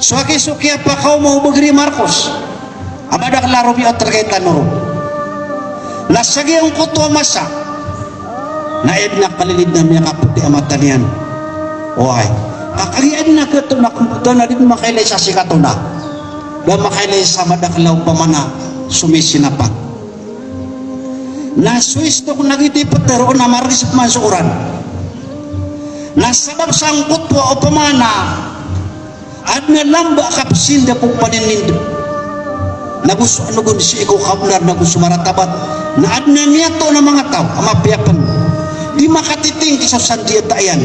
Suaki-sukia pa kau mau begeri Marcos. Abada klaro bi terkait tanuro. Lasagi ang kutua masa. Naib na palilid na miya kaputi amatan yan. Ohay. Kakagian na kato na kumputa na din makailay sa sikatuna. Da makailay sa madaklaw pamana sumisinapat. Na Swiss to kung nagitipot na roon na marisip man sa uran. Nasabab sa ang kutwa o pamana at nalamba kapsinda pong paninindo. Nagusto ano kung si ikaw kablar na gusto maratabat na at na niya to ng mga tao amapiyapan di makatiting sa sandiya tayan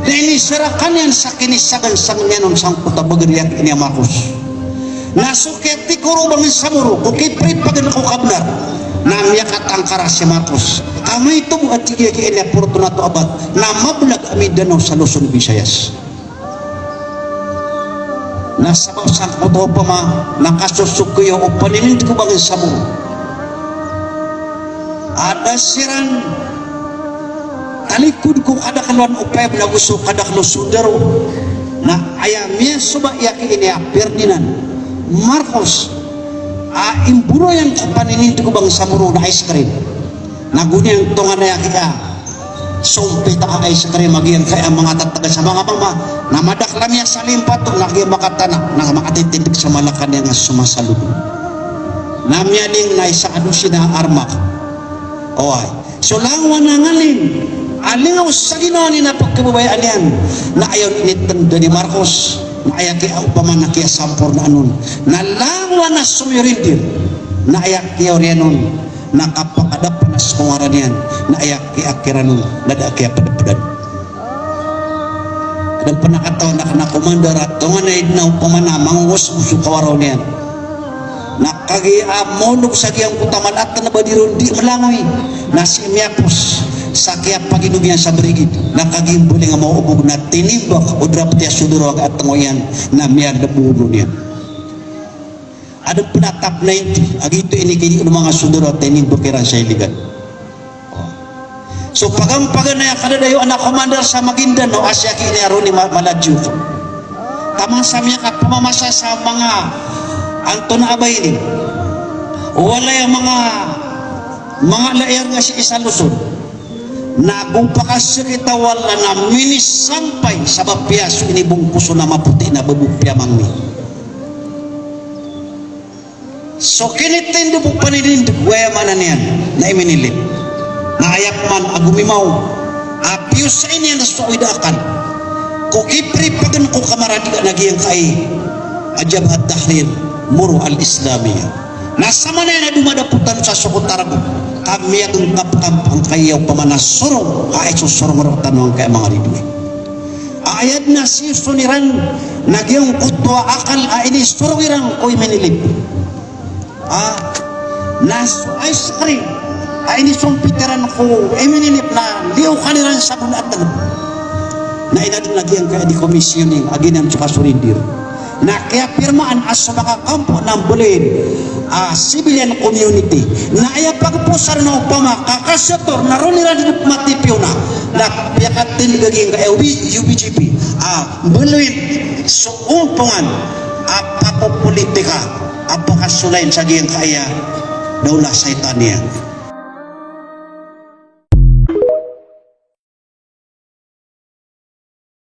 na inisarakan yan sa kinisagan sa ngayon sang kutabagariyak ini Marcos nasukit ti kurubang samuro kukiprit pagin ako kablar na miyakat ang karas si Marcos amay ito at sige kaya portunato abad na mablag amidanaw sa Luzon, Visayas. Nasa bawsan ko to pa ma nakasusukuyo o paninint ko bagay sa mo ada siran talikod kung ada kaluan upay na gusto kada kalusudero na ayamnya suba yaki ini Ferdinand Marcos imburo yang paninint ko bagay sa muro na ice cream nagunyang tongan na yaki sumpita ang ice cream magiyan kaya mga tataga sa mga mama na madaklam niya sa limpat lagi makatana na makatitindig sa malakan niya nga sumasalud namyaning na isa sina armak oy so langwan na ngalin alingaw sa ginawa ni na pagkababayaan yan na ayaw initanda ni Marcos na ayaw kaya upaman na kaya sampor na anon na langwan na sumirindir na ayaw kaya orianon na kapakadap na sa kungaran yan na ayak kiakiran nada kaya padapad dan panakataon na kanakomandar at tungan na idnaw pamana mangus-uso kawaraw niyan nakagiamonog sa kiyang kutaman at na badiron di malangoy na si Miapos sa kaya paginugyan sa brigid nakagimbuli nga maubog na tinibak o draptiya sudurog at tangoyan na miyag na bulo niyan adang penatap 90 agito ini kini mga suduro at tinibak sa iligan. So pagampagan na kada dayo anak komandar sa Maguindanao asya kini aron ni Maladyo. Tamang sa miya ka pamamasa sa mga Anton Abay ni. Wala yung mga layer nga si isa Luzon. Na kung pakasya kita wala na minisampay sa bapiyas inibungkuso na maputi na babupya mangmi. So kinitin do po paninindi kuya manan yan na iminilip. Naayak man agumimaw apius sa inyo na suidakan kukipri pagan ko kamaradi nagiyang kay Jabhat Tahrir Muro al-Islamiyah nasa manay na dumadaputan sa sukutarago kami ang kapkamp ang kayaw pamanasurong ay susurong tanong kay mga ridwe ayad na si suniran nagiyang kutwa akal ini surong irang ko'y manilip naso ay sakri ini sumpiteran ko emininip na liw kanilang sabon at na inadun lagi ang kaya di komisyoning aginam sa kasurindir na kaya pirmaan as sa makakampo ng bulin civilian community na ay pagpusar na upama kakasator na ron nila din matipyo na piyakatin lagi ang UBGP bulin suumpungan papopolitika apakasulain sa giyang kaya daw la sa itanya